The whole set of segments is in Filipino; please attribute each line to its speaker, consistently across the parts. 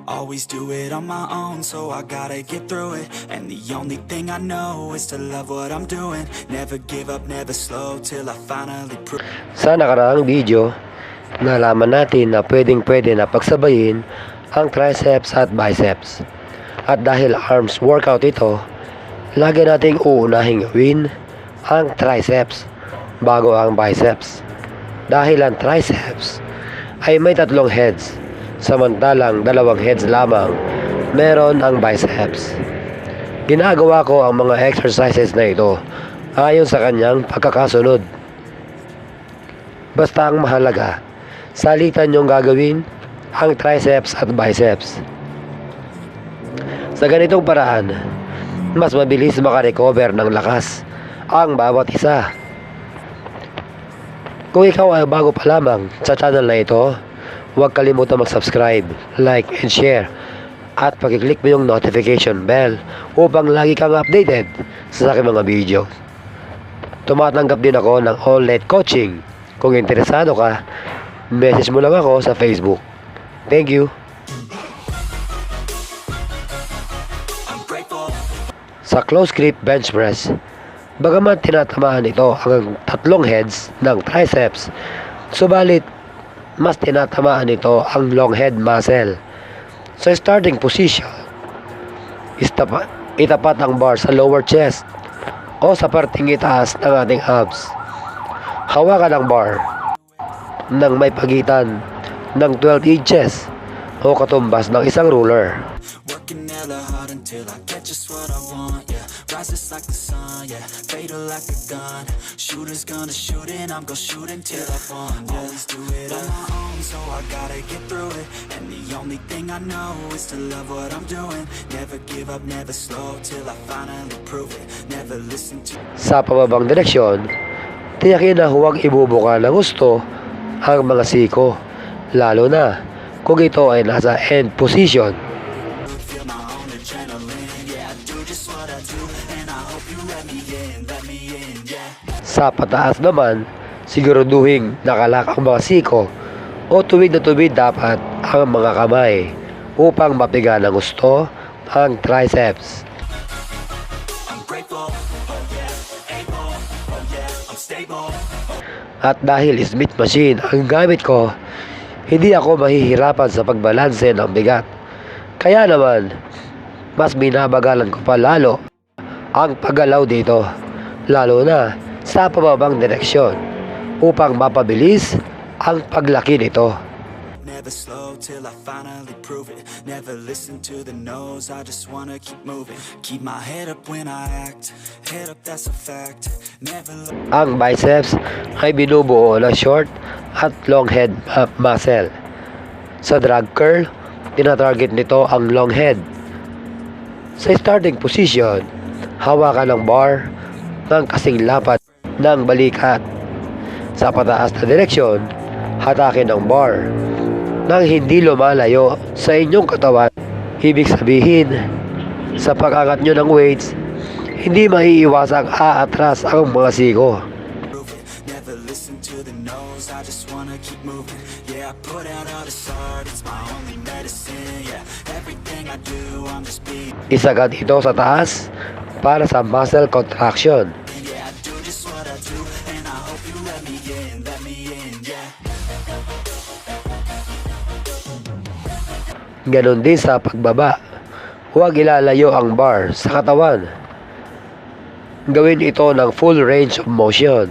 Speaker 1: Always do it on my own, so I gotta get through it. And the only thing I know is to love what I'm doing. Never give up, never slow, till I finally prove.
Speaker 2: Sa nakaraang video, nalaman natin na pwede na pagsabayin ang triceps at biceps. At dahil arms workout ito, lagi nating uunahing gawin ang triceps bago ang biceps. Dahil ang triceps ay may 3 heads, samantalang 2 heads lamang meron ang biceps. Ginagawa ko ang mga exercises na ito ayon sa kanyang pagkakasunod. Basta ang mahalaga, salitan niyong gagawin ang triceps at biceps. Sa ganitong paraan, mas mabilis makarecover ng lakas ang bawat isa. Kung ikaw ay bago pa lamang sa channel na ito, huwag kalimutan mag-subscribe, like, and share. At pakiclick mo yung notification bell upang lagi kang updated sa aking mga video. Tumatanggap din ako ng online coaching. Kung interesado ka, message mo lang ako sa Facebook. Thank you. Sa close grip bench press, bagaman tinatamaan ito ang 3 heads ng triceps, subalit mas tinatamaan ito ang long head muscle. Sa starting position, itapat ang bar sa lower chest o sa parting itaas ng ating abs. Hawakan ang bar nang may pagitan ng 12 inches o katumbas ng isang ruler.
Speaker 1: Working hella hard until I get just what I want, yeah. Rises like the sun, yeah. Fatal like a gun. Shooter's gonna shoot and I'm gonna shoot until I fall, yeah. Always do it on my own, so I gotta get through it. And the only thing I know is to love what I'm doing. Never give up, never slow, till I finally prove it. Never listen to.
Speaker 2: Sa pababang direksyon, tiyakin na huwag ibubuka ng gusto ang mga siko, lalo na kung ito ay nasa end position.
Speaker 1: Feel my own adrenaline, yeah. I do just what I do, and I hope you let me in, yeah.
Speaker 2: Sa pataas naman, siguraduhin nakalak ang mga siko o tuwid na tuwid dapat ang mga kamay upang mapiga ng gusto ang triceps.
Speaker 1: I'm grateful, oh yeah. Able, oh yeah. I'm stable.
Speaker 2: At dahil Smith machine ang gamit ko, hindi ako mahihirapan sa pagbalanse ng bigat. Kaya naman, mas binabagalan ko pa lalo ang paggalaw dito, lalo na sa pababang direksyon, upang mapabilis ang paglaki nito.
Speaker 1: Never slow till I finally prove it. Never listen to the no's, I just wanna keep moving. Keep my head up when I act. Head up, that's a fact. Never look.
Speaker 2: Ang biceps ay binubuo ng short at long head muscle. Sa drag curl, tinatarget nito ang long head. Sa starting position, hawakan ng bar ng kasing lapat ng balikat. Sa pataas na direksyon, hatakin ang bar nang hindi lumalayo sa inyong katawan. Ibig sabihin, sa pag-angat nyo ng weights, hindi maiiwasang aatras ang mga siko.
Speaker 1: Never listen to the no's, I just wanna keep moving. Yeah, I put out all this art, it's my only medicine. Yeah, everything I do, I'm just being.
Speaker 2: Isagad ito sa taas para sa muscle contraction.
Speaker 1: Yeah, I do just what I do, and I hope you let me in, yeah.
Speaker 2: Ganon din sa pagbaba. Huwag ilalayo ang bar sa katawan. Gawin ito ng full range of motion.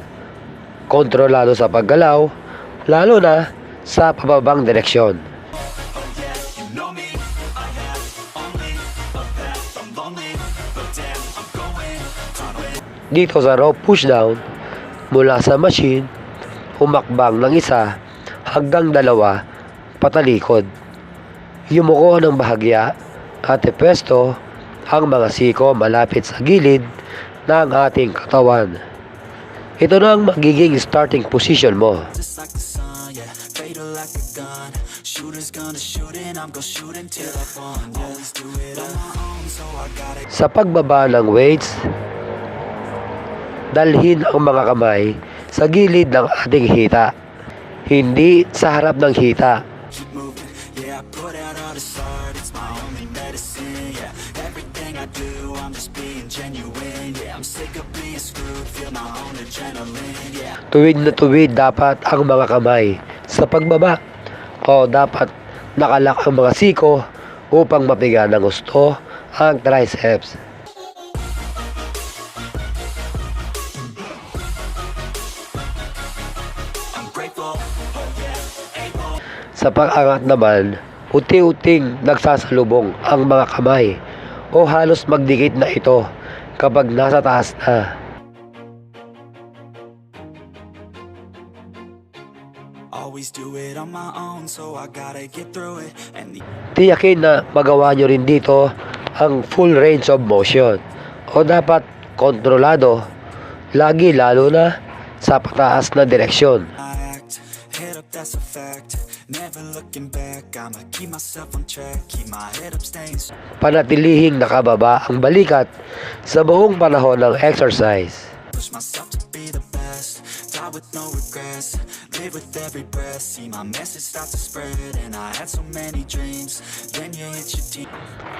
Speaker 2: Kontrolado sa paggalaw, lalo na sa pababang direksyon.
Speaker 1: Oh yeah, you know me, I have only a path, I'm lonely, but damn, I'm going.
Speaker 2: Dito sa rope pushdown, mula sa machine, humakbang ng 1 hanggang 2 patalikod. Yumuko ng bahagya at ipwesto ang mga siko malapit sa gilid ng ating katawan. Ito na ang magiging starting position mo.
Speaker 1: Just like the sun, yeah, fatal like a gun. Shooter's gonna shoot and I'm gonna shoot until I fall. Always do it on my own, so I gotta.
Speaker 2: Sa pagbaba ng weights, dalhin ang mga kamay sa gilid ng ating hita, hindi sa harap ng hita.
Speaker 1: Keep moving, yeah, I put out all this art, it's do, I'm just being genuine. Yeah, I'm sick of being screwed, feel my own adrenaline. Yeah.
Speaker 2: Tuwid na tuwid dapat ang mga kamay sa pagbaba o dapat nakalak ang mga siko upang mapiga ng gusto ang triceps.
Speaker 1: I'm grateful, oh yeah, able.
Speaker 2: Sa pag-angat naman, unti-unting nagsasalubong ang mga kamay o halos magdikit na ito kapag nasa taas na.
Speaker 1: Always do it on my own, so I gotta get through it. And the
Speaker 2: Tiyakin na magawa nyo rin dito ang full range of motion o dapat kontrolado lagi lalo na sa pataas na direksyon.
Speaker 1: I act, head up, that's a fact. Never looking back, I'ma keep myself on track. Keep my head up, staying
Speaker 2: Panatilihing nakababa ang balikat sa buong panahon ng exercise.
Speaker 1: push myself to be the best. Die with no regrets, live with every breath. See my message start to spread, and I had so many dreams. Then you hit your team.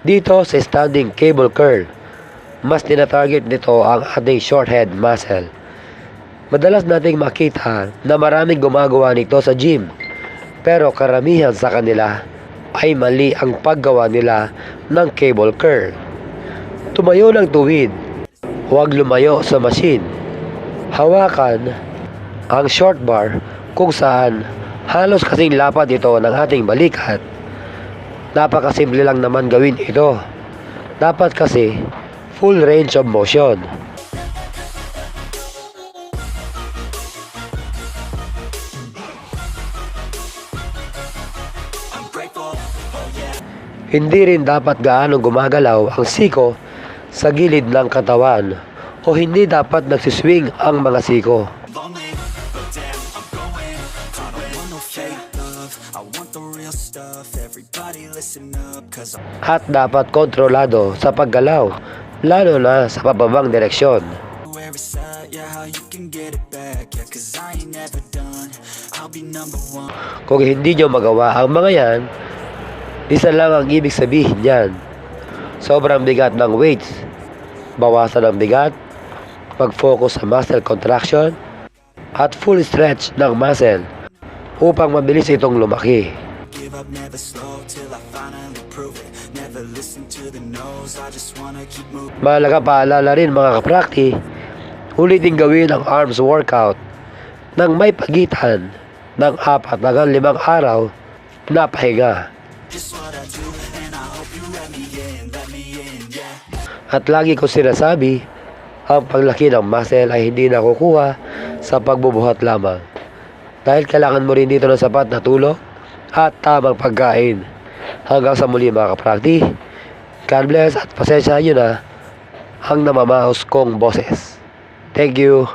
Speaker 2: Dito sa standing cable curl, mas tinatarget nito ang ating short head muscle. Madalas nating makita na maraming gumagawa nito sa gym, pero karamihan sa kanila ay mali ang paggawa nila ng cable curl. Tumayo ng tuwid, huwag lumayo sa machine. Hawakan ang short bar kung saan halos kasing lapad ito ng ating balikat. Napakasimple lang naman gawin ito. Dapat kasi full range of motion.
Speaker 1: I'm grateful, oh yeah.
Speaker 2: Hindi rin dapat gaanong gumagalaw ang siko sa gilid ng katawan o hindi dapat nagsiswing ang mga siko.
Speaker 1: Lonely, but damn, I'm going. I don't want no fake love, I want the real stuff. Everybody listen up, cause I'm
Speaker 2: At dapat kontrolado sa paggalaw, lalo na sa pababang direksyon.
Speaker 1: where it's at, yeah, how you can get it back. Yeah, cause I ain't never done, I'll be number one.
Speaker 2: Kung hindi nyo magawa ang mga yan, isa lang ang ibig sabihin yan. Sobrang bigat ng weights, bawasan ang bigat, mag-focus sa muscle contraction, at full stretch ng muscle upang mabilis itong lumaki.
Speaker 1: Give up, never slow, till I finally prove it. Never listen to the no's, I just wanna keep moving.
Speaker 2: Mahalaga paalala rin mga kaprakti, ulitin gawin ang arms workout nang may pagitan ng 4 hanggang 5 araw na pahinga.
Speaker 1: Just what I do, and I hope you let me in, yeah.
Speaker 2: At lagi ko sinasabi, ang paglaki ng muscle ay hindi nakukuha sa pagbubuhat lamang. Dahil kailangan mo rin dito ng sapat na tulog at tamang pagkain. Hanggang sa muli mga kaprakti, God bless at pasensya nyo na ang namamaos kong boses. Thank you.